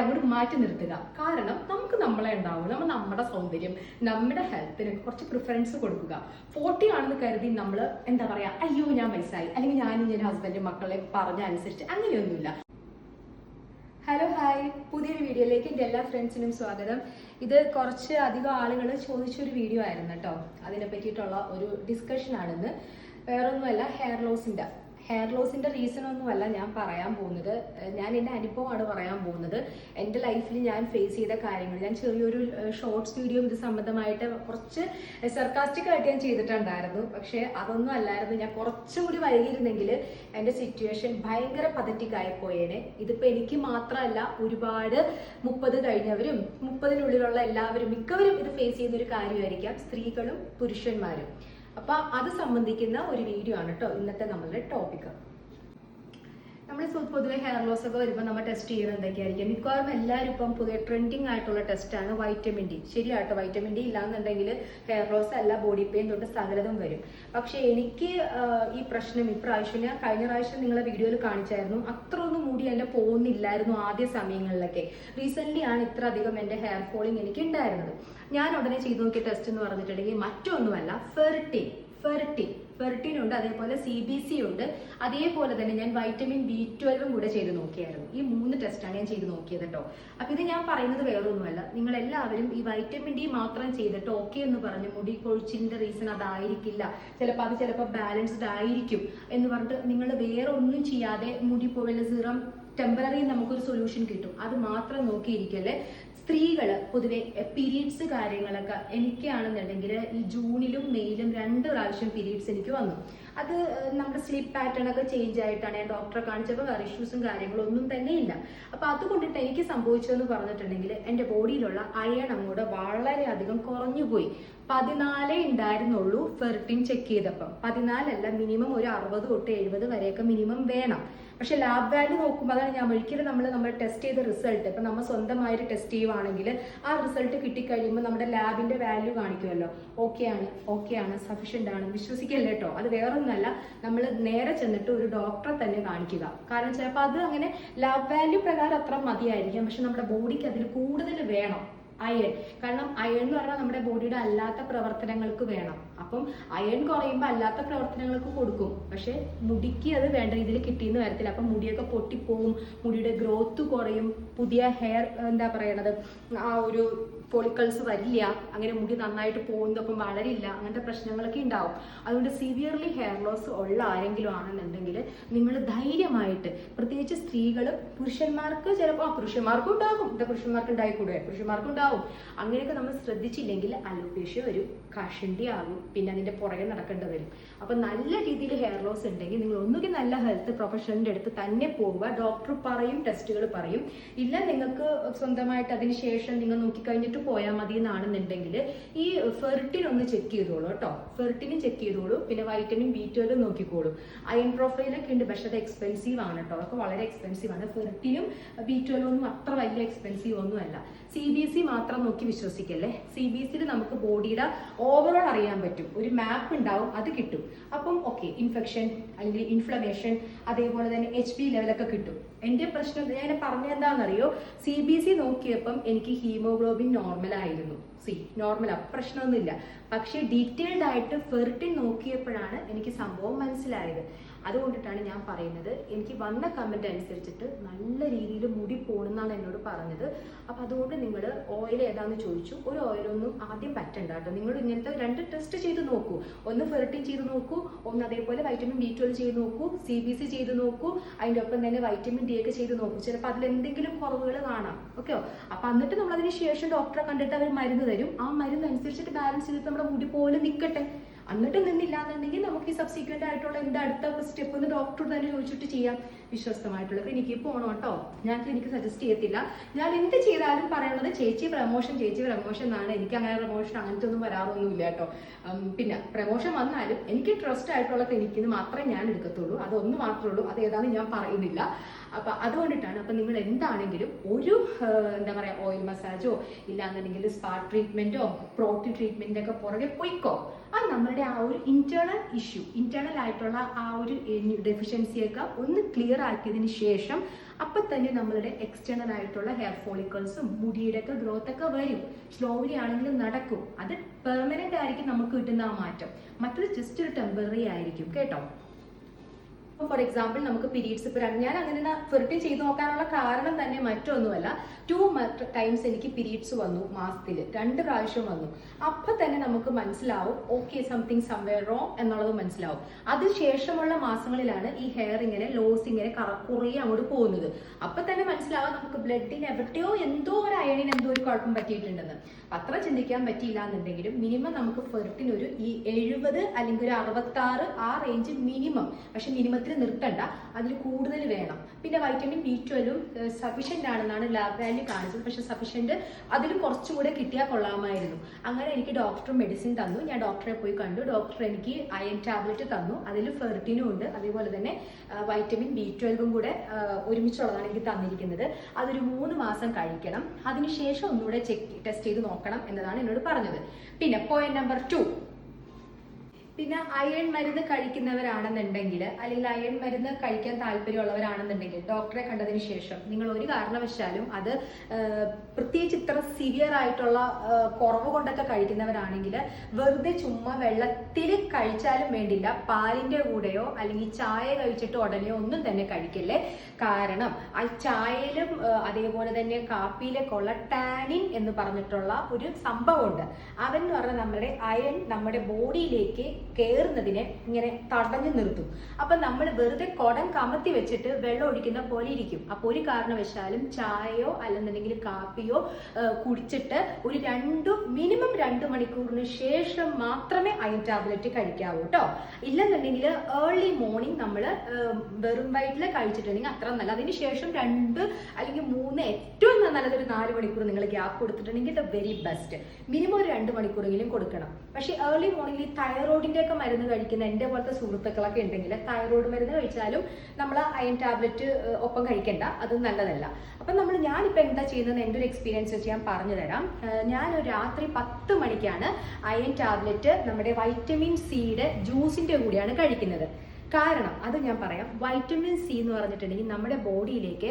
അങ്ങോട്ട് മാറ്റി നിർത്തുക. കാരണം നമുക്ക് നമ്മളെ ഉണ്ടാവും, നമ്മുടെ സൗന്ദര്യം, നമ്മുടെ ഹെൽത്തിന് കുറച്ച് പ്രിഫറൻസ് കൊടുക്കുക. 40 ആണെന്ന് കരുതി നമ്മൾ എന്താ പറയാ, അയ്യോ ഞാൻ വയസ്സായി, അല്ലെങ്കിൽ ഞാനും ഞാൻ ഹസ്ബൻഡും മക്കളെ പറഞ്ഞ അനുസരിച്ച് അങ്ങനെയൊന്നുമില്ല. ഹലോ ഹായ്, പുതിയൊരു വീഡിയോയിലേക്ക് എൻ്റെ എല്ലാ ഫ്രണ്ട്സിനും സ്വാഗതം. ഇത് കുറച്ച് അധികം ആളുകൾ ചോദിച്ചൊരു വീഡിയോ ആയിരുന്നു കേട്ടോ. അതിനെ പറ്റിയിട്ടുള്ള ഒരു ഡിസ്കഷൻ ആണെന്ന്. വേറൊന്നുമല്ല, ഹെയർ ലോസിന്റെ റീസൺ ഒന്നുമല്ല ഞാൻ പറയാൻ പോകുന്നത്. ഞാൻ എൻ്റെ അനുഭവമാണ് പറയാൻ പോകുന്നത്. എൻ്റെ ലൈഫിൽ ഞാൻ ഫേസ് ചെയ്ത കാര്യങ്ങൾ, ഞാൻ ചെറിയൊരു ഷോർട്സ് വീഡിയോ ഇത് സംബന്ധമായിട്ട് കുറച്ച് സർക്കാസ്റ്റിക് ആയിട്ട് ഞാൻ ചെയ്തിട്ടുണ്ടായിരുന്നു. പക്ഷേ അതൊന്നും അല്ലായിരുന്നു. ഞാൻ കുറച്ചുകൂടി വൈകിയിരുന്നെങ്കിൽ എൻ്റെ സിറ്റുവേഷൻ ഭയങ്കര പതറ്റിക് ആയി പോയേനെ. ഇതിപ്പോൾ എനിക്ക് മാത്രമല്ല, ഒരുപാട് 30 കഴിഞ്ഞവരും 30-നുള്ളിലുള്ള എല്ലാവരും മിക്കവരും ഇത് ഫേസ് ചെയ്യുന്ന ഒരു കാര്യമായിരിക്കാം, സ്ത്രീകളും പുരുഷന്മാരും. അപ്പൊ അത് സംബന്ധിക്കുന്ന ഒരു വീഡിയോ ആണ് കേട്ടോ ഇന്നത്തെ നമ്മളുടെ ടോപ്പിക്. നമ്മൾ പൊതുവെ ഹെയർ ലോസ് ഒക്കെ വരുമ്പോൾ നമ്മൾ ടെസ്റ്റ് ചെയ്യുന്നത് എന്തൊക്കെയായിരിക്കും? മിക്കവാറും എല്ലാവരും ഇപ്പം പുതിയ ട്രെൻഡിങ് ആയിട്ടുള്ള ടെസ്റ്റാണ് വൈറ്റമിൻ ഡി. ശരിയാട്ടോ, വൈറ്റമിൻ ഡി ഇല്ലാന്നുണ്ടെങ്കിൽ ഹെയർ ലോസ് അല്ല, ബോഡി പെയിൻ തൊട്ട് സകലതും വരും. പക്ഷെ എനിക്ക് ഈ പ്രശ്നം ഇപ്രാവശ്യം, ഞാൻ കഴിഞ്ഞ പ്രാവശ്യം നിങ്ങളെ വീഡിയോയിൽ കാണിച്ചായിരുന്നു, അത്ര ഒന്നും മുടി എന്നെ പോകുന്നില്ലായിരുന്നു ആദ്യ സമയങ്ങളിലൊക്കെ. റീസെന്റ് ആണ് ഇത്ര അധികം എൻ്റെ ഹെയർ ഫോളിങ് എനിക്ക് ഉണ്ടായിരുന്നത്. ഞാൻ ഉടനെ ചെയ്തു നോക്കിയ ടെസ്റ്റ് എന്ന് പറഞ്ഞിട്ടുണ്ടെങ്കിൽ മറ്റൊന്നുമല്ല, ഫെറിറ്റിൻ ഉണ്ട്, അതേപോലെ CBC ഉണ്ട്, അതേപോലെ തന്നെ ഞാൻ വൈറ്റമിൻ B12 കൂടെ ചെയ്ത് നോക്കിയായിരുന്നു. ഈ 3 ടെസ്റ്റാണ് ഞാൻ ചെയ്ത് നോക്കിയത് കേട്ടോ. അപ്പൊ ഇത് ഞാൻ പറയുന്നത് വേറൊന്നുമല്ല, നിങ്ങൾ എല്ലാവരും ഈ വൈറ്റമിൻ ഡി മാത്രം ചെയ്തിട്ട് ഓക്കെ എന്ന് പറഞ്ഞ് മുടി കൊഴിച്ചിലിന്റെ റീസൺ അതായിരിക്കില്ല, ചിലപ്പോൾ ബാലൻസ്ഡ് ആയിരിക്കും എന്ന് പറഞ്ഞിട്ട് നിങ്ങൾ വേറെ ഒന്നും ചെയ്യാതെ മുടി പോവല്ല സീറം ടെമ്പററി നമുക്കൊരു സൊല്യൂഷൻ കിട്ടും, അത് മാത്രം നോക്കിയിരിക്കല്ലേ. സ്ത്രീകൾ പൊതുവെ പീരീഡ്സ് കാര്യങ്ങളൊക്കെ എനിക്കാണെന്നുണ്ടെങ്കിൽ ഈ ജൂണിലും മെയിലും 2 പ്രാവശ്യം പീരീഡ്സ് എനിക്ക് വന്നു. അത് നമ്മുടെ സ്ലീപ്പ് പാറ്റേൺ ഒക്കെ ചേഞ്ച് ആയിട്ടാണ്. ഞാൻ ഡോക്ടറെ കാണിച്ചപ്പോൾ വേറെ ഇഷ്യൂസും കാര്യങ്ങളും ഒന്നും തന്നെ ഇല്ല. അപ്പൊ അതുകൊണ്ടിട്ട് എനിക്ക് സംഭവിച്ചതെന്ന് പറഞ്ഞിട്ടുണ്ടെങ്കിൽ എൻ്റെ ബോഡിയിലുള്ള അയൺ അങ്ങോട്ട് വളരെയധികം കുറഞ്ഞു പോയി. 14 ഉണ്ടായിരുന്നുള്ളൂ ഫെറിറ്റിൻ ചെക്ക് ചെയ്തപ്പം. 14 അല്ല, മിനിമം ഒരു 60 തൊട്ട് 70 വരെയൊക്കെ മിനിമം വേണം. പക്ഷെ ലാബ് വാല്യൂ നോക്കുമ്പോൾ അതാണ് ഞാൻ ഒരിക്കലും നമ്മൾ ടെസ്റ്റ് ചെയ്ത റിസൾട്ട്, ഇപ്പം നമ്മൾ സ്വന്തമായിട്ട് ടെസ്റ്റ് ചെയ്യുവാണെങ്കിൽ ആ റിസൾട്ട് കിട്ടിക്കഴിയുമ്പോൾ നമ്മുടെ ലാബിന്റെ വാല്യൂ കാണിക്കുമല്ലോ, ഓക്കെ ആണ് സഫീഷ്യന്റ് ആണ്, വിശ്വസിക്കല്ലേ കേട്ടോ. അത് വേറൊന്നല്ല, നമ്മൾ നേരെ ചെന്നിട്ട് ഒരു ഡോക്ടറെ തന്നെ കാണിക്കുക. കാരണം ചിലപ്പോൾ അത് അങ്ങനെ ലാബ് വാല്യൂ പ്രകാരം അത്ര മതിയായിരിക്കും, പക്ഷെ നമ്മുടെ ബോഡിക്ക് അതിൽ കൂടുതൽ വേണം അയൺ. കാരണം അയൺ എന്ന് പറഞ്ഞാൽ നമ്മുടെ ബോഡിയുടെ അല്ലാത്ത പ്രവർത്തനങ്ങൾക്ക് വേണം. അപ്പം അയൺ കുറയുമ്പോൾ അല്ലാത്ത പ്രവർത്തനങ്ങൾക്ക് കൊടുക്കും, പക്ഷെ മുടിക്ക് അത് വേണ്ട രീതിയിൽ കിട്ടിയെന്ന് വരത്തില്ല. അപ്പം മുടിയൊക്കെ പൊട്ടിപ്പോവും, മുടിയുടെ ഗ്രോത്ത് കുറയും, പുതിയ ഹെയർ എന്താ പറയണത്, ആ ഒരു ഫോളിക്കിൾസ് വരില്ല, അങ്ങനെ മുടി നന്നായിട്ട് പോകുന്നതൊപ്പം വളരില്ല, അങ്ങനത്തെ പ്രശ്നങ്ങളൊക്കെ ഉണ്ടാവും. അതുകൊണ്ട് സിവിയർലി ഹെയർ ലോസ് ഉള്ള ആരെങ്കിലും ആണെന്നുണ്ടെങ്കിൽ നിങ്ങൾ ധൈര്യമായിട്ട്, പ്രത്യേകിച്ച് സ്ത്രീകൾ, പുരുഷന്മാർക്ക് ചിലപ്പോൾ പുരുഷന്മാർക്കും ഉണ്ടാകും, പുരുഷന്മാർക്ക് ഉണ്ടായിക്കൂടെ, പുരുഷന്മാർക്കും ഉണ്ടാവും. അങ്ങനെയൊക്കെ നമ്മൾ ശ്രദ്ധിച്ചില്ലെങ്കിൽ അലോപേഷ്യ വരും, കഷണ്ടി ആകും, പിന്നെ അതിന്റെ പുറകെ നടക്കേണ്ടി വരും. അപ്പൊ നല്ല രീതിയിൽ ഹെയർ ലോസ് ഉണ്ടെങ്കിൽ നിങ്ങൾ ഒന്നുകിൽ നല്ല ഹെൽത്ത് പ്രൊഫഷണലിന്റെ അടുത്ത് തന്നെ പോവുക. ഡോക്ടർ പറയും, ടെസ്റ്റുകൾ പറയും. ഇല്ല നിങ്ങൾക്ക് സ്വന്തമായിട്ട് അതിന് ശേഷം നിങ്ങൾ നോക്കിക്കഴിഞ്ഞിട്ട് പോയാൽ മതി എന്നാണെന്നുണ്ടെങ്കിൽ ഈ ഫെറിറ്റിൻ ഒന്ന് ചെക്ക് ചെയ്തോളൂ കേട്ടോ. ഫെറിറ്റിനും ചെക്ക് ചെയ്തോളൂ, പിന്നെ വൈറ്റമിൻ B12 നോക്കിക്കോളൂ. അയൺ പ്രൊഫൈലൊക്കെ ഉണ്ട്, പക്ഷെ അത് എക്സ്പെൻസീവ് ആണ് കേട്ടോ. അതൊക്കെ വളരെ എക്സ്പെൻസീവ് ആണ്. ഫെറിറ്റിനും B12 ഒന്നും അത്ര വലിയ എക്സ്പെൻസീവ് ഒന്നും അല്ല. CBC മാത്രം നോക്കി വിശ്വസിക്കല്ലേ. CBCയിൽ നമുക്ക് ബോഡിയുടെ ഓവറോൾ അറിയാൻ പറ്റും, ഒരു മാപ്പ് ഉണ്ടാവും, അത് കിട്ടും. അപ്പം ഓക്കെ, ഇൻഫെക്ഷൻ അല്ലെങ്കിൽ ഇൻഫ്ലമേഷൻ, അതേപോലെ തന്നെ HB ലെവലൊക്കെ കിട്ടും. എൻ്റെ പ്രശ്നം ഞാൻ പറഞ്ഞെന്താണെന്നറിയോ, CBC നോക്കിയപ്പം എനിക്ക് ഹീമോഗ്ലോബിൻ നോർമൽ ആയിരുന്നു. നോർമൽ, പ്രശ്നമൊന്നുമില്ല. പക്ഷേ ഡീറ്റെയിൽഡ് ആയിട്ട് ഫെറിറ്റിൻ നോക്കിയപ്പോഴാണ് എനിക്ക് സംഭവം മനസ്സിലായത്. അതുകൊണ്ടിട്ടാണ് ഞാൻ പറയുന്നത്, എനിക്ക് വന്ന കമന്റ് അനുസരിച്ചിട്ട് നല്ല രീതിയിൽ മുടി പോണെന്നാണ് എന്നോട് പറഞ്ഞത്. അപ്പൊ അതുകൊണ്ട് നിങ്ങൾ ഓയിൽ ഏതാന്ന് ചോദിച്ചു. ഒരു ഓയിലൊന്നും ആദ്യം പറ്റണ്ട കേട്ടോ. നിങ്ങൾ ഇങ്ങനത്തെ 2 ടെസ്റ്റ് ചെയ്ത് നോക്കൂ. ഒന്ന് ഫെറിറ്റിൻ ചെയ്ത് നോക്കൂ, ഒന്ന് അതേപോലെ വൈറ്റമിൻ B12 ചെയ്ത് നോക്കൂ, CBC ചെയ്ത് നോക്കൂ, അതിൻ്റെ ഒപ്പം തന്നെ വൈറ്റമിൻ D ഒക്കെ ചെയ്ത് നോക്കൂ. ചിലപ്പോൾ അതിൽ എന്തെങ്കിലും കുറവുകൾ കാണാം. ഓക്കെ, അപ്പൊ എന്നിട്ട് നമ്മൾ അതിന് ശേഷം ഡോക്ടറെ കണ്ടിട്ട് അവർ മരുന്ന് തരും. ആ മരുന്ന് അനുസരിച്ചിട്ട് ബാലൻസ് ചെയ്തിട്ട് നമ്മുടെ മുടി പോലെ നിൽക്കട്ടെ. എന്നിട്ട് നിന്നില്ല എന്നുണ്ടെങ്കിൽ നമുക്ക് ഈ സബ്സിക്വന്റ് ആയിട്ടുള്ള എന്താ അടുത്ത സ്റ്റെപ്പ് എന്ന് ഡോക്ടർ തന്നെ ചോദിച്ചിട്ട് ചെയ്യാം. വിശ്വസ്തമായിട്ടുള്ള ക്ലിനിക്കിൽ പോകണം കേട്ടോ. ഞാൻ ക്ലിനിക്ക് സജസ്റ്റ് ചെയ്യത്തില്ല. ഞാൻ എന്ത് ചെയ്താലും പറയണത് ചേച്ചി പ്രമോഷൻ എന്നാണ്. എനിക്ക് അങ്ങനെ പ്രമോഷൻ അങ്ങനത്തെ ഒന്നും വരാറൊന്നുമില്ല കേട്ടോ. പിന്നെ പ്രമോഷൻ വന്നാലും എനിക്ക് ട്രസ്റ്റ് ആയിട്ടുള്ള ക്ലിനിക്കിന് മാത്രമേ ഞാൻ എടുക്കത്തുള്ളൂ. അതൊന്ന് മാത്രമേ ഉള്ളൂ, അത് ഏതാണെന്ന് ഞാൻ പറയുന്നില്ല. അപ്പൊ അതുകൊണ്ടിട്ടാണ്. അപ്പൊ നിങ്ങൾ എന്താണെങ്കിലും ഒരു എന്താ പറയാ ഓയിൽ മസാജോ ഇല്ലാന്നുണ്ടെങ്കിൽ സ്പാ ട്രീറ്റ്മെന്റോ പ്രോട്ടീൻ ട്രീറ്റ്മെന്റിന്റെ ഒക്കെ പുറകെ പോയിക്കോ. അത് നമ്മളുടെ ആ ഒരു ഇന്റേണൽ ഇഷ്യൂ, ഇന്റേണൽ ആയിട്ടുള്ള ആ ഒരു ഡെഫിഷ്യൻസിയൊക്കെ ഒന്ന് ക്ലിയർ ആക്കിയതിന് ശേഷം അപ്പൊ തന്നെ നമ്മളുടെ എക്സ്റ്റേണൽ ആയിട്ടുള്ള ഹെയർ ഫോളിക്കിൾസും മുടിയുടെ ഒക്കെ ഗ്രോത്ത് ഒക്കെ വരും. സ്ലോലി ആണെങ്കിലും നടക്കും. അത് പെർമനന്റ് ആയിരിക്കും നമുക്ക് കിട്ടുന്ന ആ മാറ്റം. മറ്റത് ജസ്റ്റ് ഒരു ടെമ്പററി ആയിരിക്കും കേട്ടോ. ഫോർ എക്സാമ്പിൾ നമുക്ക് പീരീഡ്സ് ഇപ്പൊ ഞാൻ അങ്ങനെ ഫെർട്ടിൻ ചെയ്ത് നോക്കാനുള്ള കാരണം തന്നെ മറ്റൊന്നുമല്ല, 2 ടൈംസ് എനിക്ക് പീരീഡ്സ് വന്നു, മാസത്തിൽ 2 പ്രാവശ്യം വന്നു. അപ്പൊ തന്നെ നമുക്ക് മനസ്സിലാവും ഓക്കെ സംതിങ് സംവെയർ റോങ് എന്നുള്ളത് മനസ്സിലാവും. അതിനുശേഷമുള്ള മാസങ്ങളിലാണ് ഈ ഹെയർ ഇങ്ങനെ ലോസ് ഇങ്ങനെ കുറേ അങ്ങോട്ട് പോകുന്നത്. അപ്പൊ തന്നെ മനസ്സിലാവും നമുക്ക് ബ്ലഡിന് എവിടെയോ എന്തോ ഒരു അയണിന് എന്തോ ഒരു കുഴപ്പം പറ്റിയിട്ടുണ്ടെന്ന്. അത്ര ചിന്തിക്കാൻ പറ്റിയില്ല എന്നുണ്ടെങ്കിലും മിനിമം നമുക്ക് ഫെർട്ടിൻ ഒരു 70 അല്ലെങ്കിൽ ഒരു 66 ആ റേഞ്ച് മിനിമം. പക്ഷെ മിനിമത്തിൽ നിർത്തണ്ട, അതിൽ കൂടുതൽ വേണം. പിന്നെ വൈറ്റമിൻ B12 സഫീഷ്യന്റ് ആണെന്നാണ് ലാബ് വാല്യൂ കാണിച്ചത്. പക്ഷെ സഫീഷ്യന്റ് അതിൽ കുറച്ചുകൂടെ കിട്ടിയാൽ കൊള്ളാമായിരുന്നു. അങ്ങനെ എനിക്ക് ഡോക്ടർ മെഡിസിൻ തന്നു. ഞാൻ ഡോക്ടറെ പോയി കണ്ടു. ഡോക്ടർ എനിക്ക് അയൺ ടാബ്ലറ്റ് തന്നു. അതിൽ ഫെർട്ടിനും ഉണ്ട്, അതേപോലെ തന്നെ വൈറ്റമിൻ B12 കൂടെ ഒരുമിച്ചുള്ളതാണ് എനിക്ക് തന്നിരിക്കുന്നത്. അതൊരു 3 മാസം കഴിക്കണം. അതിനുശേഷം ഒന്നുകൂടെ ടെസ്റ്റ് ചെയ്ത് നോക്കണം എന്നതാണ് എന്നോട് പറഞ്ഞത്. പിന്നെ പോയിന്റ് നമ്പർ 2, പിന്നെ അയൺ മരുന്ന് കഴിക്കുന്നവരാണെന്നുണ്ടെങ്കിൽ അല്ലെങ്കിൽ അയൺ മരുന്ന് കഴിക്കാൻ താല്പര്യമുള്ളവരാണെന്നുണ്ടെങ്കിൽ ഡോക്ടറെ കണ്ടതിന് ശേഷം നിങ്ങൾ ഒരു കാരണവശാലും അത് പ്രത്യേകിച്ച് ഇത്ര സിവിയർ ആയിട്ടുള്ള കുറവ് കൊണ്ടൊക്കെ കഴിക്കുന്നവരാണെങ്കിൽ വെറുതെ ചുമ്മാ വെള്ളത്തിൽ കഴിച്ചാലും വേണ്ടില്ല, പാലിന്റെ കൂടെയോ അല്ലെങ്കിൽ ചായ കഴിച്ചിട്ട് ഉടനെയോ ഒന്നും തന്നെ കഴിക്കല്ലേ. കാരണം ആ ചായയിലും അതേപോലെ തന്നെ കാപ്പിയിലൊക്കെ ഉള്ള ടാനിൻ എന്ന് പറഞ്ഞിട്ടുള്ള ഒരു സംഭവമുണ്ട്. അതെന്ന് പറഞ്ഞാൽ നമ്മുടെ അയൺ നമ്മുടെ ബോഡിയിലേക്ക് കയറുന്നതിനെ ഇങ്ങനെ തടഞ്ഞു നിർത്തും. അപ്പൊ നമ്മൾ വെറുതെ കുടം കമത്തി വെച്ചിട്ട് വെള്ളം ഒഴിക്കുന്ന പോലെ ഇരിക്കും. അപ്പൊ ഒരു കാരണവശാലും ചായയോ അല്ലെന്നുണ്ടെങ്കിൽ കാപ്പിയോ കുടിച്ചിട്ട് ഒരു മിനിമം 2 മണിക്കൂറിന് ശേഷം മാത്രമേ അയൺ ടാബ്ലറ്റ് കഴിക്കാവൂ കേട്ടോ. ഇല്ലെന്നുണ്ടെങ്കിൽ ഏർലി മോർണിംഗ് നമ്മൾ വെറും വയറ്റിൽ കഴിച്ചിട്ടുണ്ടെങ്കിൽ അത്ര നല്ല. അതിനുശേഷം 2 അല്ലെങ്കിൽ 3 ഏറ്റവും നല്ലത് ഒരു 4 മണിക്കൂർ നിങ്ങൾ ഗ്യാപ്പ് കൊടുത്തിട്ടുണ്ടെങ്കിൽ ദ വെരി ബെസ്റ്റ്. മിനിമം ഒരു 2 മണിക്കൂറെങ്കിലും കൊടുക്കണം. പക്ഷെ ഏർലി മോർണിംഗിൽ തൈറോയിഡിന്റെ ഒക്കെ മരുന്ന് കഴിക്കുന്ന എന്റെ പോലത്തെ സുഹൃത്തുക്കളൊക്കെ ഉണ്ടെങ്കിൽ തൈറോയിഡ് മരുന്ന് കഴിച്ചാലും നമ്മൾ അയൺ ടാബ്ലറ്റ് ഒപ്പം കഴിക്കണ്ട, അത് നല്ലതല്ല. അപ്പൊ ഞാനിപ്പോ എന്താ ചെയ്യുന്നത് എന്റെ ഒരു എക്സ്പീരിയൻസ് വെച്ച് ഞാൻ പറഞ്ഞു തരാം. ഞാൻ രാത്രി 10 മണിക്കാണ് അയൺ ടാബ്ലറ്റ് നമ്മുടെ വൈറ്റമിൻ സിയുടെ ജ്യൂസിന്റെ കൂടെയാണ് കഴിക്കുന്നത്. കാരണം അത് ഞാൻ പറയാം. വൈറ്റമിൻ സി എന്ന് പറഞ്ഞിട്ടുണ്ടെങ്കിൽ നമ്മുടെ ബോഡിയിലേക്ക്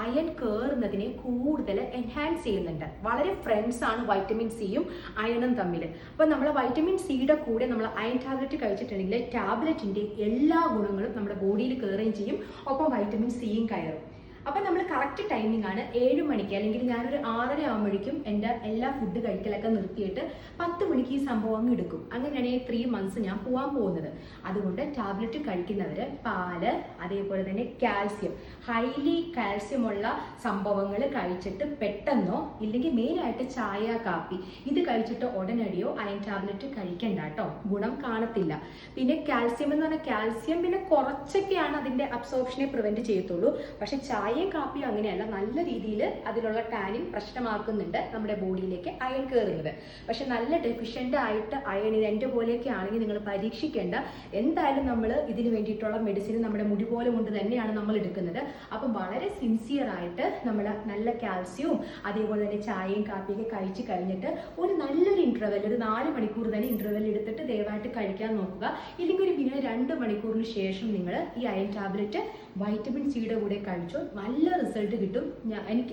അയൺ കയറുന്നതിനെ കൂടുതൽ എൻഹാൻസ് ചെയ്യുന്നുണ്ട്. വളരെ ഫ്രണ്ട്സ് ആണ് വൈറ്റമിൻ സിയും അയണും തമ്മിൽ. അപ്പൊ നമ്മൾ വൈറ്റമിൻ സിയുടെ കൂടെ നമ്മൾ അയൺ ടാബ്ലറ്റ് കഴിച്ചിട്ടുണ്ടെങ്കിൽ ടാബ്ലറ്റിന്റെ എല്ലാ ഗുണങ്ങളും നമ്മുടെ ബോഡിയിൽ കയറുകയും ചെയ്യും, ഒപ്പം വൈറ്റമിൻ സിയും കയറും. അപ്പൊ നമ്മൾ കറക്റ്റ് ടൈമിംഗ് ആണ് 7 മണിക്ക്, അല്ലെങ്കിൽ ഞാനൊരു 6:30 ആകുമ്പോഴേക്കും എൻ്റെ എല്ലാ ഫുഡ് കഴിക്കലൊക്കെ നിർത്തിയിട്ട് 10 മണിക്ക് ഈ സംഭവം അങ്ങ് എടുക്കും. അങ്ങനെയാണ് 3 മന്ത്സ് ഞാൻ പോകാൻ പോകുന്നത്. അതുകൊണ്ട് ടാബ്ലറ്റ് കഴിക്കുന്നവര് പാല്, അതേപോലെ തന്നെ കാൽസ്യം, ഹൈലി കാൽസ്യം ഉള്ള സംഭവങ്ങൾ കഴിച്ചിട്ട് പെട്ടെന്നോ ഇല്ലെങ്കിൽ മെയിനായിട്ട് ചായ കാപ്പി ഇത് കഴിച്ചിട്ട് ഉടനടിയോ അയൺ ടാബ്ലറ്റ് കഴിക്കണ്ട കേട്ടോ, ഗുണം കാണത്തില്ല. പിന്നെ കാൽസ്യം എന്ന് പറഞ്ഞാൽ കാൽസ്യം പിന്നെ കുറച്ചൊക്കെയാണ് അതിന്റെ അബ്സോർപ്ഷനെ പ്രിവെന്റ് ചെയ്യത്തുള്ളൂ. പക്ഷെ ചായ കാപ്പിയോ അങ്ങനെയല്ല, നല്ല രീതിയിൽ അതിലുള്ള ടാനിൻ പ്രശ്നമാക്കുന്നുണ്ട് നമ്മുടെ ബോഡിയിലേക്ക് അയൺ കയറുന്നത്. പക്ഷെ നല്ല ഡെഫിഷ്യന്റ് ആയിട്ട് അയൺ എൻ്റെ പോലെയൊക്കെ ആണെങ്കിൽ നിങ്ങൾ പരീക്ഷിക്കേണ്ട. എന്തായാലും നമ്മൾ ഇതിന് വേണ്ടിയിട്ടുള്ള മെഡിസിൻ നമ്മുടെ മുടി പോലെ കൊണ്ട് തന്നെയാണ് നമ്മൾ എടുക്കുന്നത്. അപ്പം വളരെ സിൻസിയർ ആയിട്ട് നമ്മൾ നല്ല കാൽസ്യവും അതേപോലെ തന്നെ ചായയും കാപ്പിയൊക്കെ കഴിച്ച് കഴിഞ്ഞിട്ട് ഒരു നല്ലൊരു ഇന്റർവെൽ, ഒരു 4 മണിക്കൂർ തന്നെ ഇന്റർവെൽ എടുത്തിട്ട് ദയവായിട്ട് കഴിക്കാൻ നോക്കുക. ഇല്ലെങ്കിൽ ഒരു മിനിമം 2 മണിക്കൂറിന് ശേഷം നിങ്ങൾ ഈ അയൺ ടാബ്ലറ്റ് വൈറ്റമിൻ സിയുടെ കൂടെ കഴിച്ചോ, നല്ല റിസൾട്ട് കിട്ടും.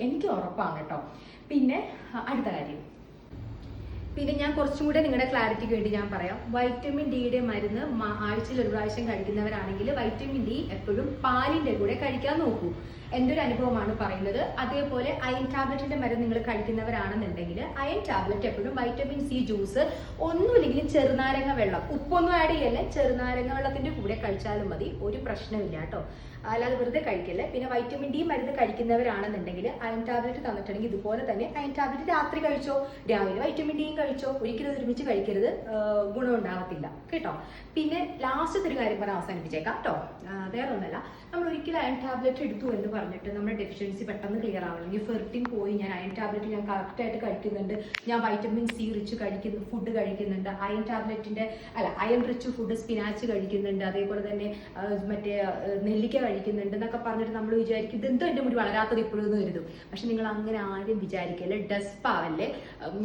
എനിക്ക് ഉറപ്പാണ് കേട്ടോ. പിന്നെ അടുത്ത കാര്യം, പിന്നെ ഞാൻ കുറച്ചും കൂടെ നിങ്ങളുടെ ക്ലാരിറ്റിക്ക് വേണ്ടി ഞാൻ പറയാം. വൈറ്റമിൻ ഡിയുടെ മരുന്ന് ആഴ്ചയിൽ 1 പ്രാവശ്യം കഴിക്കുന്നവരാണെങ്കിൽ വൈറ്റമിൻ ഡി എപ്പോഴും പാലിന്റെ കൂടെ കഴിക്കാൻ നോക്കൂ. എൻ്റെ ഒരു അനുഭവമാണ് പറയുന്നത്. അതേപോലെ അയൺ ടാബ്ലറ്റിന്റെ മരുന്ന് നിങ്ങൾ കഴിക്കുന്നവരാണെന്നുണ്ടെങ്കിൽ അയൺ ടാബ്ലറ്റ് എപ്പോഴും വൈറ്റമിൻ സി ജ്യൂസ് ഒന്നുമില്ലെങ്കിലും ചെറുനാരങ്ങ വെള്ളം, ഉപ്പൊന്നും ആഡ് ചെയ്യല്ലേ, ചെറുനാരങ്ങ വെള്ളത്തിന്റെ കൂടെ കഴിച്ചാലും മതി, ഒരു പ്രശ്നമില്ല കേട്ടോ. അല്ലാതെ വെറുതെ കഴിക്കല്ലേ. പിന്നെ വൈറ്റമിൻ ഡി മരുന്ന് കഴിക്കുന്നവരാണെന്നുണ്ടെങ്കിൽ അയൺ ടാബ്ലറ്റ് തന്നിട്ടുണ്ടെങ്കിൽ ഇതുപോലെ തന്നെ അയൺ ടാബ്ലറ്റ് രാത്രി കഴിച്ചോ, രാവിലെ വൈറ്റമിൻ ഡിയും കഴിച്ചോ, ഒരിക്കലും ഒരുമിച്ച് കഴിക്കരുത്, ഗുണം ഉണ്ടാകത്തില്ല കേട്ടോ. പിന്നെ ലാസ്റ്റത്തെ ഒരു കാര്യം പറഞ്ഞാൽ അവസാനിപ്പിച്ചേക്കാം കേട്ടോ. വേറെ ഒന്നല്ല, നമ്മൾ ഒരിക്കലും അയൺ ടാബ്ലറ്റ് എടുത്തു എന്ന് പറഞ്ഞിട്ട് നമ്മുടെ ഡെഫിഷ്യൻസി പെട്ടെന്ന് ക്ലിയർ ആവണമെങ്കിൽ ഫെർട്ടിൻ പോയി ഞാൻ അയൺ ടാബ്ലറ്റ് ഞാൻ കറക്റ്റായിട്ട് കഴിക്കുന്നുണ്ട്, ഞാൻ വൈറ്റമിൻ സി റിച്ച് ഫുഡ് കഴിക്കുന്നുണ്ട്, അയൺ ടാബ്ലറ്റിന്റെ അയൺ റിച്ച് ഫുഡ് സ്പിനാച്ച് കഴിക്കുന്നുണ്ട്, അതേപോലെ തന്നെ മറ്റേ നെല്ലിക്ക കഴിക്കുന്നുണ്ട് എന്നൊക്കെ പറഞ്ഞിട്ട് നമ്മൾ വിചാരിക്കും ഇതെന്തോ എൻ്റെ മുടി വളരാത്തത് ഇപ്പോഴും എന്ന് കരുതും. പക്ഷെ നിങ്ങൾ അങ്ങനെ ആരും വിചാരിക്കല്ലേ, ഡെസ്പാവല്ലേ.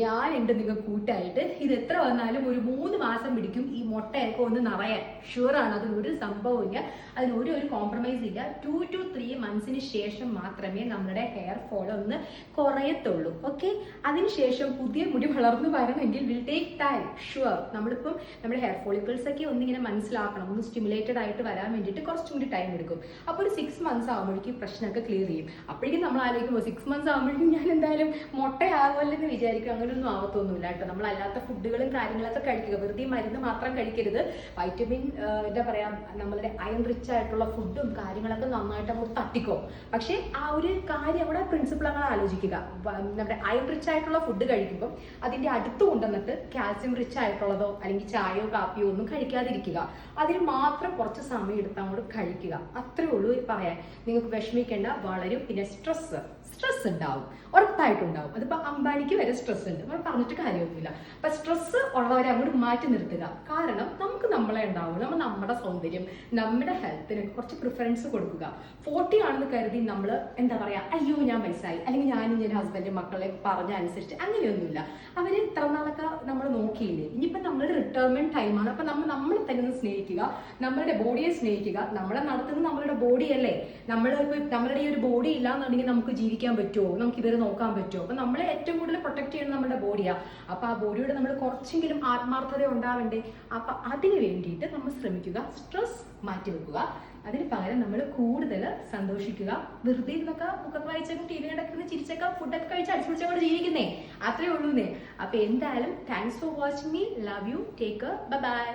ഞാൻ ഉണ്ട് നിങ്ങൾ കൂട്ടായിട്ട്. ഇത് എത്ര വന്നാലും ഒരു 3 മാസം പിടിക്കും ഈ മുട്ടയൊക്കെ ഒന്ന് നിറയാൻ. ഷുവറാണ്, അതിനൊരു സംഭവമില്ല, അതിനൊരു കോംപ്രമൈസ് ഇല്ല. 2 to 3 മന്ത്സിന് ശേഷം മാത്രമേ നമ്മുടെ ഹെയർ ഫോൾ ഒന്ന് കുറയത്തുള്ളൂ. ഓക്കെ, അതിനുശേഷം പുതിയ മുടി വളർന്നു വരണമെങ്കിൽ വിൽ ടേക്ക് ടൈം, ഷുവർ. നമ്മളിപ്പം നമ്മുടെ ഹെയർ ഫോളിക്കിൾസ് ഒക്കെ ഒന്നിങ്ങനെ മനസ്സിലാക്കണം, ഒന്ന് സ്റ്റിമുലേറ്റഡ് ആയിട്ട് വരാൻ വേണ്ടിയിട്ട് കുറച്ചും കൂടി ടൈം എടുക്കും. അപ്പോൾ ഒരു 6 മന്ത്സ് ആകുമ്പോഴേക്കും പ്രശ്നമൊക്കെ ക്ലിയർ ചെയ്യും. അപ്പോഴേക്കും നമ്മൾ ആലോചിക്കുമ്പോൾ 6 മന്ത്സ് ആകുമ്പോഴേക്കും ഞാൻ എന്തായാലും മുട്ടയാകുമല്ലെന്ന് വിചാരിക്കും. അങ്ങനെയൊന്നും ആവത്തൊന്നുമില്ല കേട്ടോ. നമ്മളല്ലാത്ത ഫുഡുകളും കാര്യങ്ങളൊക്കെ കഴിക്കുക, വെറുതെ മരുന്ന് മാത്രം കഴിക്കരുത്. വൈറ്റമിൻ എന്താ പറയാ, നമ്മളുടെ അയൺ റിച്ച് ആയിട്ടുള്ള ഫുഡും കാര്യങ്ങളൊക്കെ നന്നായിട്ട് അങ്ങോട്ട് തട്ടിക്കോ. പക്ഷേ ആ ഒരു കാര്യം അവിടെ പ്രിൻസിപ്പിൾ അങ്ങനെ ആലോചിക്കുക. നമ്മുടെ അയൺ റിച്ച് ആയിട്ടുള്ള ഫുഡ് കഴിക്കുമ്പോൾ അതിന്റെ അടുത്ത് കൊണ്ടുവന്നിട്ട് കാൽസ്യം റിച്ച് ആയിട്ടുള്ളതോ അല്ലെങ്കിൽ ചായയോ കാപ്പിയോ ഒന്നും കഴിക്കാതിരിക്കുക. അതിന് മാത്രം കുറച്ച് സമയം എടുത്ത് അങ്ങോട്ട് കഴിക്കുക. അത്രേ ഉള്ളൂ പറയാൻ. നിങ്ങൾക്ക് വിഷമിക്കേണ്ട, വളരും. പിന്നെ സ്ട്രെസ് ഉണ്ടാവും, ഉറപ്പായിട്ടുണ്ടാവും. അതിപ്പോ അംബാനിക്ക് വരെ സ്ട്രെസ് ഉണ്ട്, നമ്മൾ പറഞ്ഞിട്ട് കാര്യമൊന്നുമില്ല. അപ്പൊ സ്ട്രെസ് ഉള്ളവരെ അങ്ങോട്ട് മാറ്റി നിർത്തുക. കാരണം നമുക്ക് നമ്മളെ ഉണ്ടാവും, നമ്മൾ നമ്മുടെ സൗന്ദര്യം, നമ്മുടെ ഹെൽത്തിനൊക്കെ കുറച്ച് പ്രിഫറൻസ് കൊടുക്കുക. 40 ആണെന്ന് കരുതി നമ്മൾ എന്താ പറയാ, അയ്യോ ഞാൻ വയസ്സായി, അല്ലെങ്കിൽ ഞാനും ഞാൻ ഹസ്ബൻഡ് മക്കളെ പറഞ്ഞ അനുസരിച്ച്, അങ്ങനെയൊന്നുമില്ല. അവര് ഇത്ര നാളൊക്കെ നമ്മൾ നോക്കിയില്ലേ, ഇനിയിപ്പോ നമ്മുടെ റിട്ടയർമെന്റ് ടൈമാണ്. അപ്പൊ നമ്മളെ തന്നെ ഒന്ന് സ്നേഹിക്കുക, നമ്മളുടെ ബോഡിയെ സ്നേഹിക്കുക. നമ്മളെ നടത്തുന്നത് നമ്മളുടെ ബോഡിയല്ലേ. നമ്മളുടെ ഈ ഒരു ബോഡി ഇല്ലാന്നുണ്ടെങ്കിൽ നമുക്ക് ജീവിക്കാൻ പറ്റുമോ, നമുക്ക് ഇവരെ നോക്കാൻ പറ്റുമോ? അപ്പൊ നമ്മളെ ഏറ്റവും കൂടുതൽ പ്രൊട്ടക്ട് ചെയ്യുന്നത് നമ്മുടെ ബോഡിയാ. അപ്പൊ ആ ബോഡിയോട് നമ്മൾ കുറച്ചെങ്കിലും ആത്മാർത്ഥത ഉണ്ടാവണ്ടേ? അപ്പൊ അതിന് വേണ്ടിയിട്ട് നമ്മൾ ശ്രമിക്കുക, സ്ട്രെസ് മാറ്റി വെക്കുക. അതിന് പകരം നമ്മൾ കൂടുതൽ സന്തോഷിക്കുക. വെറുതെ ഇതൊക്കെ ബുക്കൊക്കെ വായിച്ചേക്കും, ടി വി കണ്ടൊക്കെ ചിരിച്ചേക്കാം, ഫുഡൊക്കെ കഴിച്ച് അടിച്ചുപിടിച്ചോടെ ജീവിക്കുന്നേ. അത്രേ ഉള്ളൂന്നേ. അപ്പൊ എന്തായാലും thanks for watching me. Love you. Take care. Bye bye.